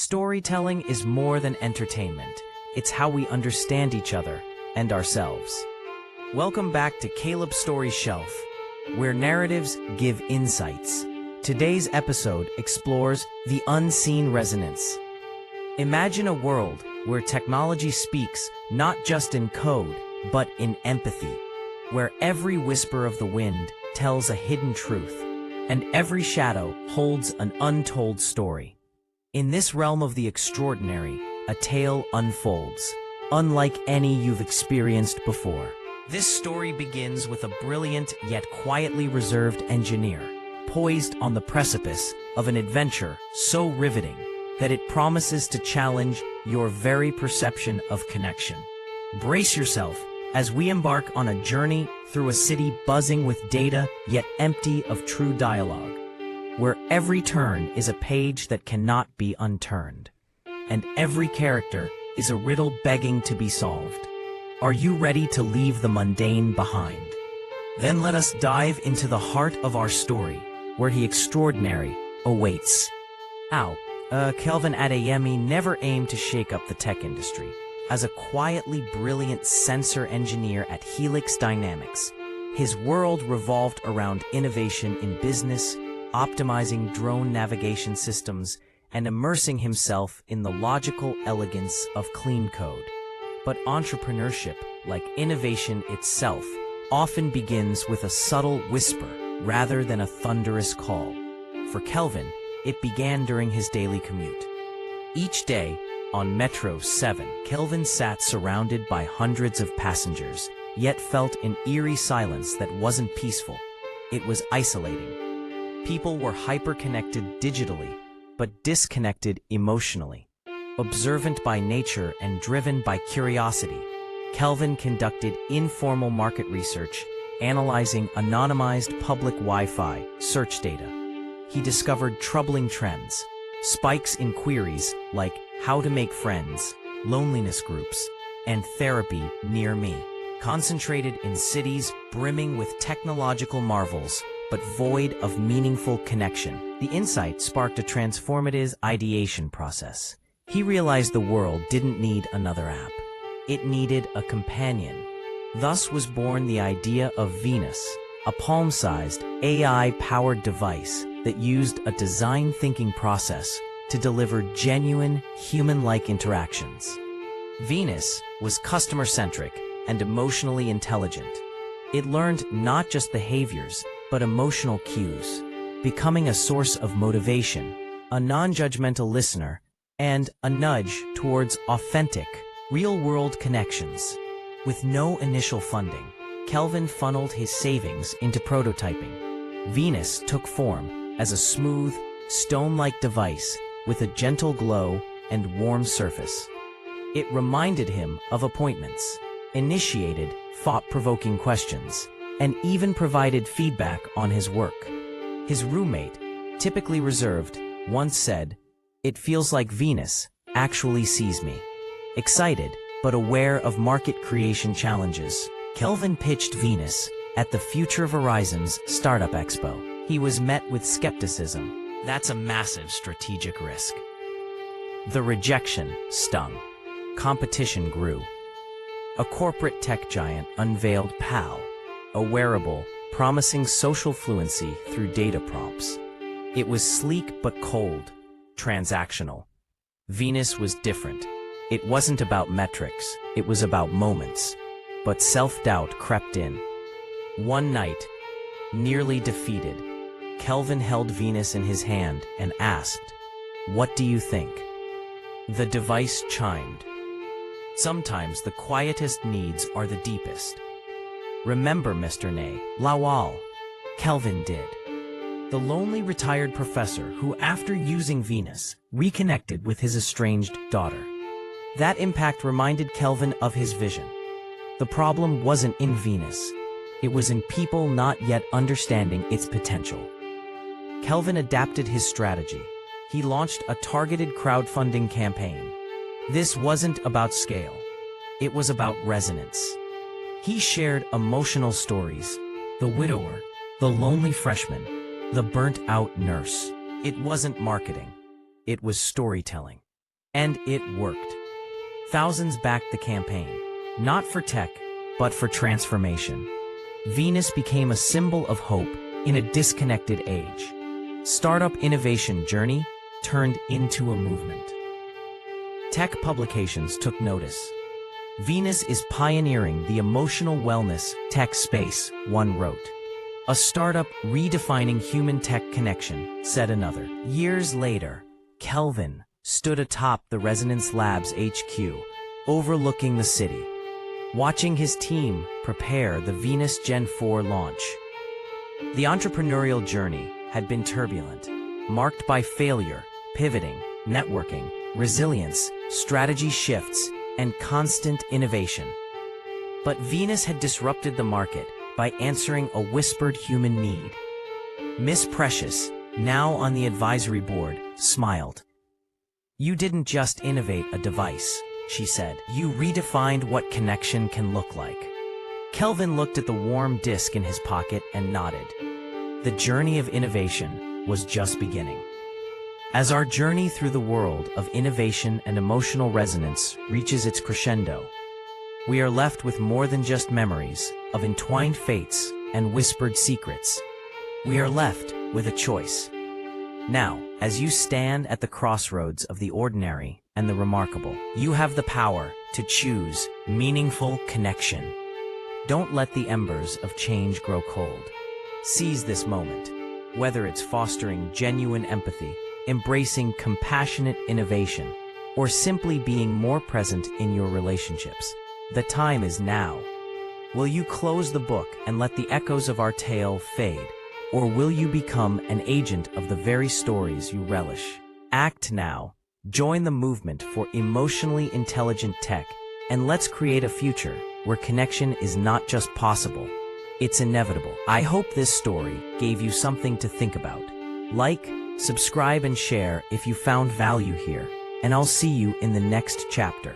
Storytelling is more than entertainment. It's how we understand each other and ourselves. Welcome back to Caleb's Story Shelf, where narratives give insights. Today's episode explores the unseen resonance. Imagine a world where technology speaks not just in code, but in empathy, where every whisper of the wind tells a hidden truth, and every shadow holds an untold story. In this realm of the extraordinary, a tale unfolds, unlike any you've experienced before. This story begins with a brilliant yet quietly reserved engineer, poised on the precipice of an adventure so riveting that it promises to challenge your very perception of connection. Brace yourself as we embark on a journey through a city buzzing with data yet empty of true dialogue, where every turn is a page that cannot be unturned, and every character is a riddle begging to be solved. Are you ready to leave the mundane behind? Then let us dive into the heart of our story, where the extraordinary awaits. Kelvin Adeyemi never aimed to shake up the tech industry. As a quietly brilliant sensor engineer at Helix Dynamics, his world revolved around innovation in business, optimizing drone navigation systems, and immersing himself in the logical elegance of clean code. But entrepreneurship, like innovation itself, often begins with a subtle whisper rather than a thunderous call. For Kelvin, it began during his daily commute. Each day, on Metro 7, Kelvin sat surrounded by hundreds of passengers, yet felt an eerie silence that wasn't peaceful. It was isolating. People were hyper-connected digitally, but disconnected emotionally. Observant by nature and driven by curiosity, Kelvin conducted informal market research, analyzing anonymized public Wi-Fi search data. He discovered troubling trends, spikes in queries like how to make friends, loneliness groups, and therapy near me, concentrated in cities brimming with technological marvels, but void of meaningful connection. The insight sparked a transformative ideation process. He realized the world didn't need another app. It needed a companion. Thus was born the idea of Venus, a palm-sized, AI-powered device that used a design thinking process to deliver genuine, human-like interactions. Venus was customer-centric and emotionally intelligent. It learned not just behaviors, but emotional cues, becoming a source of motivation, a non-judgmental listener, and a nudge towards authentic, real-world connections. With no initial funding, Kelvin funneled his savings into prototyping. Venus took form as a smooth, stone-like device with a gentle glow and warm surface. It reminded him of appointments, initiated thought-provoking questions, and even provided feedback on his work. His roommate, typically reserved, once said, "It feels like Venus actually sees me." Excited, but aware of market creation challenges, Kelvin pitched Venus at the Future of Horizons Startup Expo. He was met with skepticism. That's a massive strategic risk. The rejection stung. Competition grew. A corporate tech giant unveiled PAL, a wearable promising social fluency through data prompts. It was sleek but cold, transactional. Venus was different. It wasn't about metrics, it was about moments. But self-doubt crept in. One night, nearly defeated, Kelvin held Venus in his hand and asked, "What do you think?" The device chimed. Sometimes the quietest needs are the deepest. "Remember, Mr. Nay, Lawal," Kelvin did. The lonely retired professor who, after using Venus, reconnected with his estranged daughter. That impact reminded Kelvin of his vision. The problem wasn't in Venus. It was in people not yet understanding its potential. Kelvin adapted his strategy. He launched a targeted crowdfunding campaign. This wasn't about scale. It was about resonance. He shared emotional stories: the widower, the lonely freshman, the burnt-out nurse. It wasn't marketing. It was storytelling. And it worked. Thousands backed the campaign, not for tech, but for transformation. Venus became a symbol of hope in a disconnected age. Startup innovation journey turned into a movement. Tech publications took notice. Venus is pioneering the emotional wellness tech space, one wrote. A startup redefining human-tech connection, said another. Years later, Kelvin stood atop the Resonance Labs HQ, overlooking the city, watching his team prepare the Venus Gen 4 launch. The entrepreneurial journey had been turbulent, marked by failure, pivoting, networking, resilience, strategy shifts, and constant innovation. But Venus had disrupted the market by answering a whispered human need. Miss Precious, now on the advisory board, smiled. "You didn't just innovate a device," she said. "You redefined what connection can look like." Kelvin looked at the warm disk in his pocket and nodded. The journey of innovation was just beginning. As our journey through the world of innovation and emotional resonance reaches its crescendo, we are left with more than just memories of entwined fates and whispered secrets. We are left with a choice. Now, as you stand at the crossroads of the ordinary and the remarkable, you have the power to choose meaningful connection. Don't let the embers of change grow cold. Seize this moment, whether it's fostering genuine empathy, embracing compassionate innovation, or simply being more present in your relationships. The time is now. Will you close the book and let the echoes of our tale fade? Or will you become an agent of the very stories you relish? Act now. Join the movement for emotionally intelligent tech, and let's create a future where connection is not just possible, it's inevitable. I hope this story gave you something to think about. Like, subscribe, and share if you found value here, and I'll see you in the next chapter.